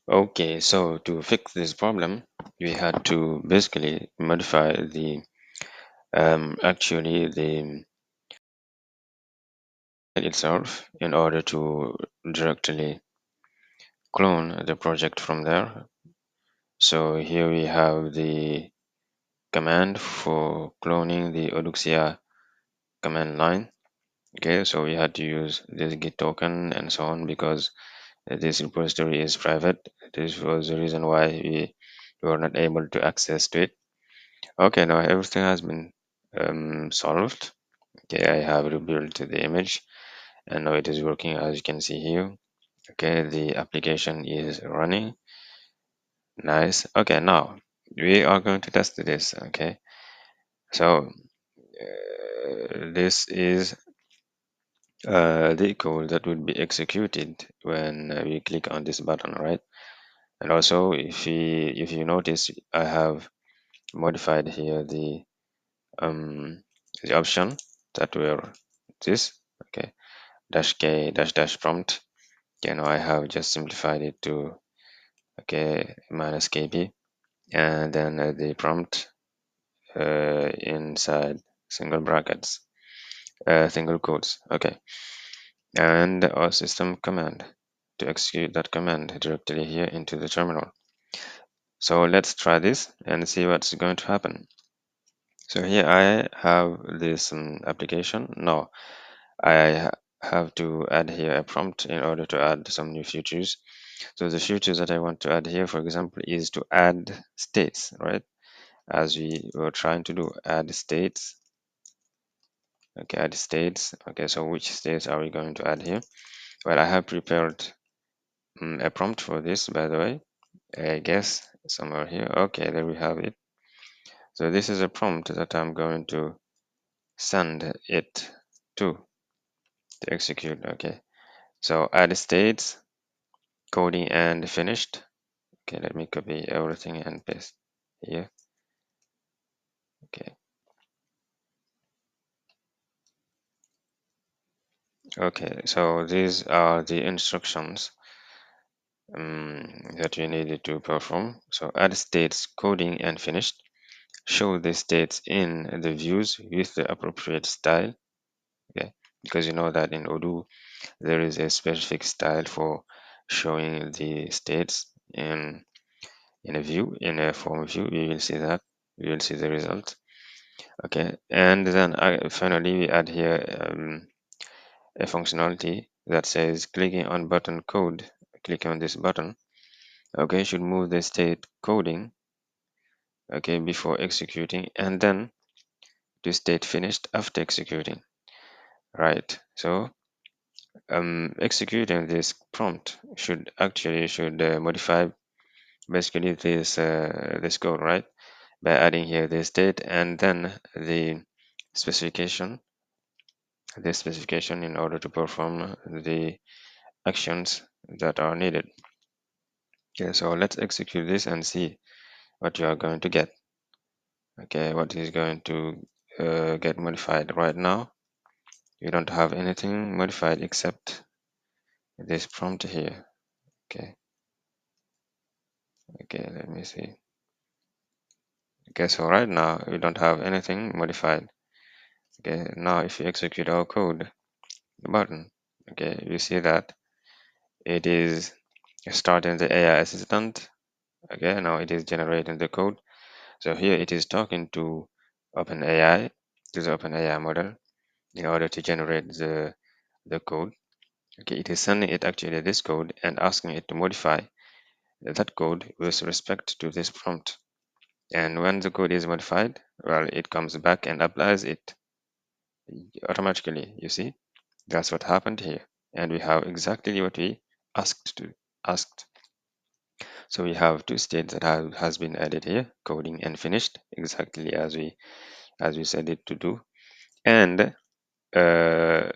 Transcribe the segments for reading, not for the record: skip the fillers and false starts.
Okay, so to fix this problem, we had to basically modify the actually the itself in order to directly clone the project from there. So here we have the command for cloning the OdooxIA command line. Okay, so we had to use this git token and so on because this repository is private. This was the reason why we were not able to access to it. Okay, now everything has been solved. Okay, I have rebuilt the image and now it is working as you can see here. Okay, the application is running. Nice. Okay, now we are going to test this. Okay, so this is the code that would be executed when we click on this button, right? And also, if you notice, I have modified here the option that were this. Okay, dash k dash dash prompt. Okay, now I have just simplified it to okay minus kb, and then the prompt inside single brackets, single quotes. Okay, and our system command to execute that command directly here into the terminal. So let's try this and see what's going to happen. So here I have this application. Now have to add here a prompt in order to add some new features. So the features that I want to add here, for example, is to add states, right? As we were trying to do, add states. Okay, add states. Okay, so which states are we going to add here? Well, I have prepared a prompt for this, by the way. I guess somewhere here. Okay, there we have it. So this is a prompt that I'm going to send it to execute. Okay, so add states, coding and finished. Okay, let me copy everything and paste here. Okay, okay, so these are the instructions that you needed to perform. So add states, coding and finished. Show the states in the views with the appropriate style. Okay, because you know that in Odoo there is a specific style for showing the states in a view, in a form view. We will see that. We will see the result. Okay, and then finally we add here a functionality that says clicking on button code. Click on this button. Okay, should move the state coding. Okay, before executing, and then to state finished after executing. Right. So executing this prompt should modify basically this code, right? By adding here the state and then specification the specification in order to perform the actions that are needed. Okay, so let's execute this and see what you are going to get. Okay, what is going to get modified right now? You don't have anything modified except this prompt here. Okay, okay, let me see. Okay, so right now we don't have anything modified. Okay, now if you execute our code, the button, okay, you see that it is starting the AI assistant. Okay, now it is generating the code. So here it is talking to OpenAI, to the OpenAI model, in order to generate the code. Okay, it is sending it actually this code and asking it to modify that code with respect to this prompt. And when the code is modified, well, it comes back and applies it automatically. You see, that's what happened here, and we have exactly what we asked. So we have two states that has been added here, coding and finished, exactly as we said it to do. And as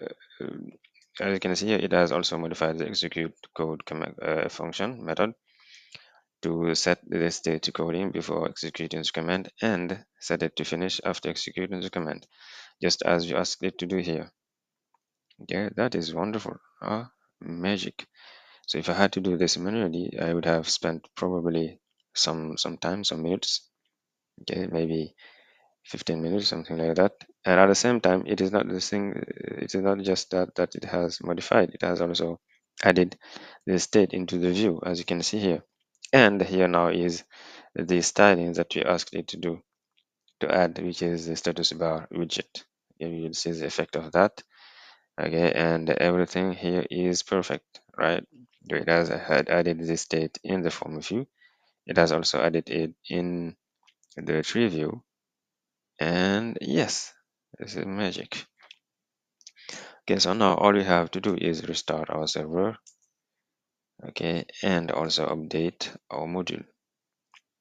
you can see here, it has also modified the execute code function method to set the state to coding before executing the command and set it to finish after executing the command, just as you asked it to do here. Okay, that is wonderful. Magic. So if I had to do this manually, I would have spent probably some time, some minutes, okay, maybe 15 minutes, something like that. And at the same time, it is not this thing, it is not just that it has modified, it has also added the state into the view, as you can see here. And here now is the styling that we asked it to do, to add, which is the status bar widget. You will see the effect of that. Okay, and everything here is perfect, right? It has had added the state in the form view. It has also added it in the tree view. And yes, this is magic. Okay, so now all we have to do is restart our server, okay, and also update our module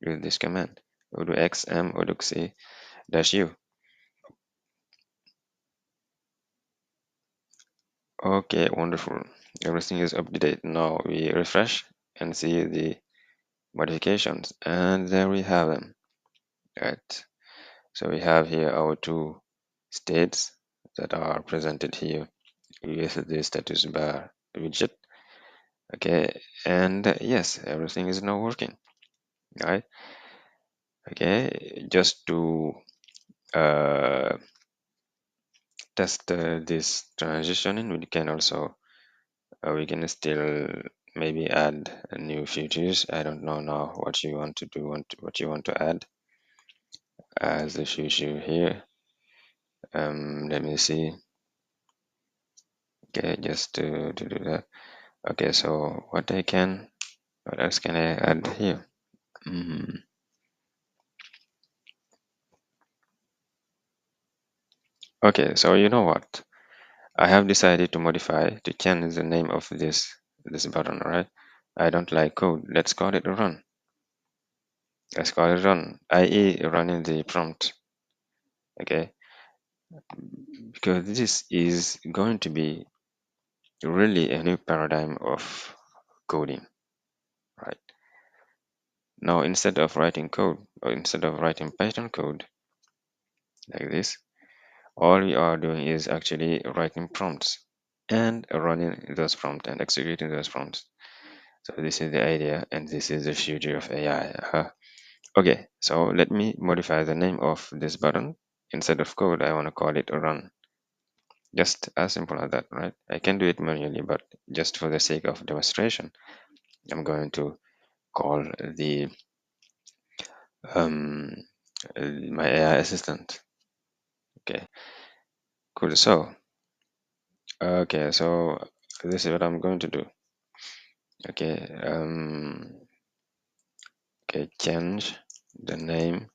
with this command, odoxm odoxa -u. Okay, wonderful. Everything is up to date. Now we refresh and see the modifications, and there we have them. Right. So we have here our two states that are presented here with the status bar widget. Okay, and yes, everything is now working. Right. Okay, just to uh, test this transitioning, we can still maybe add new features. I don't know now what you want to do, what you want to add as a feature here. Let me see. Okay, just to do that. Okay, so what else can I add here? Mhm. Okay, so you know what? I have decided to change the name of this button, right? I don't like code. Let's call it run. Let's call it run, i.e. running the prompt. Okay, because this is going to be really a new paradigm of coding, right? Now, instead of writing code or instead of writing Python code like this, all we are doing is actually writing prompts and running those prompts and executing those prompts. So this is the idea, and this is the future of AI. Okay, so let me modify the name of this button. Instead of code, I want to call it run. Just as simple as that, right? I can do it manually, but just for the sake of demonstration, I'm going to call the um, my AI assistant. Okay, cool. So this is what I'm going to do. Okay, okay, change the name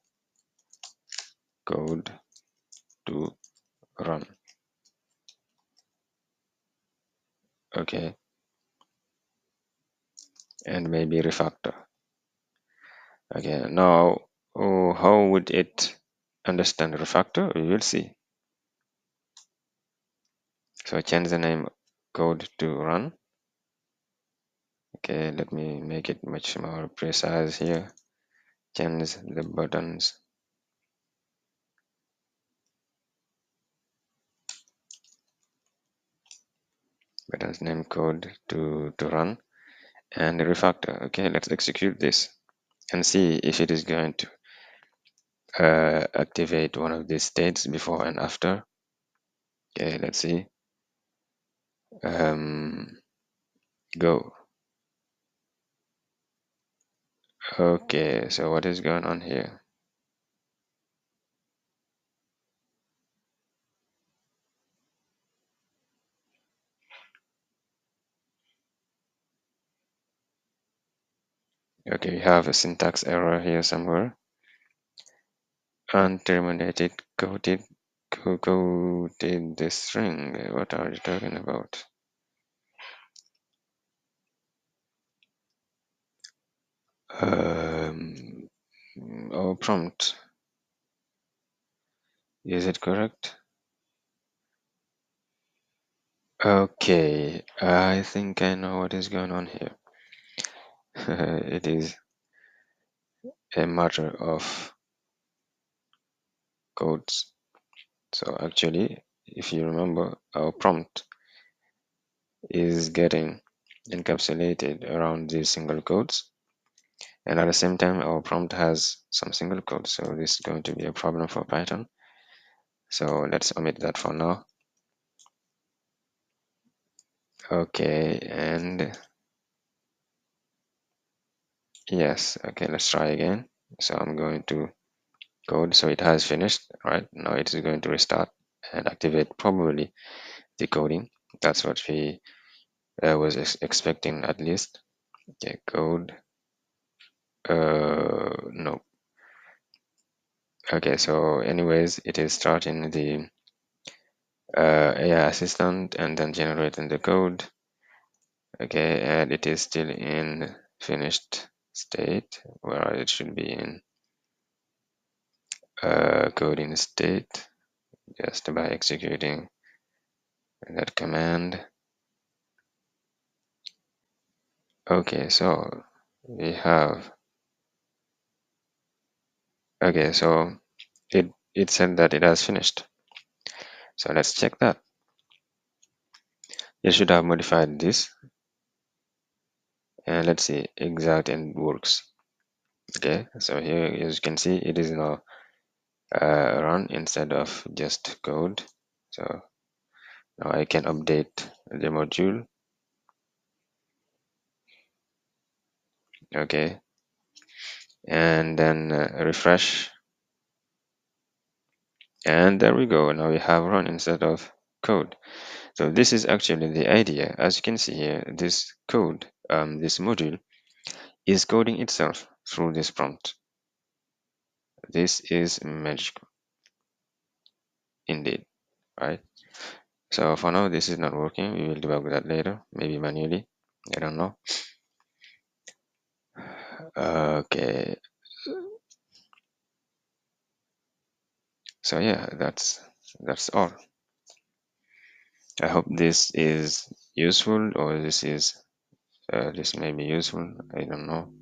code to run. Okay, and maybe refactor. Okay, now how would it understand refactor? We will see. So change the name code to run. Okay, let me make it much more precise here. Change the buttons name code to run and refactor. Okay, let's execute this and see if it is going to activate one of these states before and after. Okay, let's see. Go. Okay, so what is going on here? Okay, we have a syntax error here somewhere. Unterminated coded the string. What are you talking about? Um, our prompt. Is it correct? Okay, I think I know what is going on here. It is a matter of codes. So actually, if you remember, our prompt is getting encapsulated around these single quotes, and at the same time our prompt has some single quotes, so this is going to be a problem for Python. So let's omit that for now. Okay, and yes, okay, let's try again. So I'm going to code, so it has finished. Right now it is going to restart and activate probably decoding. That's what we was expecting, at least. Okay, code, no. Okay, so anyways, it is starting the AI assistant and then generating the code. Okay, and it is still in finished state, where it should be in coding state, just by executing that command. Okay, so we have, okay, so it said that it has finished. So let's check that. It should have modified this, and let's see exact and works. Okay, so here as you can see, it is now run instead of just code. So now I can update the module. Okay, and then refresh, and there we go. Now we have run instead of code. So this is actually the idea. As you can see here, this code, this module is coding itself through this prompt. This is magical indeed, right? So for now, this is not working. We will debug that later, maybe manually. I don't know. Okay. So yeah, that's all. I hope this is useful, or this may be useful. I don't know.